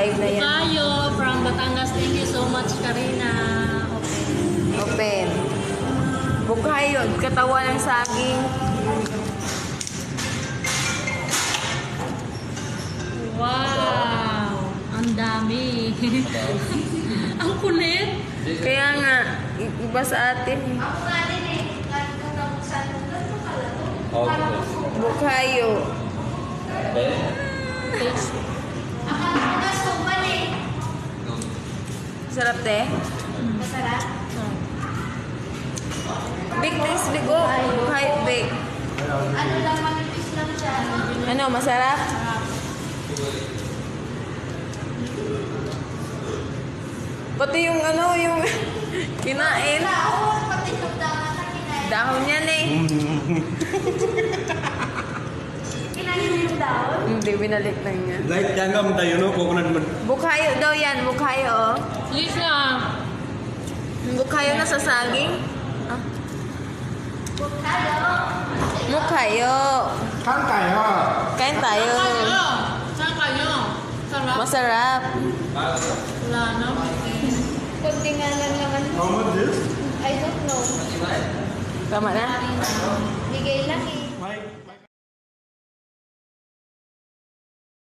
live na yan. Kayo from Batangas. Thank you so much, Karina. Okay. Open. Bukayo, katawan ng saging. Wow! Ang dami. Ang kulit. Kaya nga, iba sa atin. Ako nga din eh. Kung nabuksan mo, ganito pala to. Bukayo. Taste. Akala ko na soban eh. Sarap te. Masarap. Big taste bigo. Bukayo big. Ano lang, manipis lang siya. Ano, masarap? Pati yung ano, yung kinain. Dahon, pati yung dahon na kinain. Dahon yan eh. Kinain mo yung dahon? Hindi, binalik lang niya. Like jangan tayo no coconut man. Bukayo daw yan, bukayo. Please na. Bukayo na sa saging. Ah, Bukalo. bukayo. Kan tayo. Kain tayo. Saan kayo? Sarap. Masarap. Wala na. Kunti nga lang naman. How much this? I don't know. Tama na. Bigay lang eh.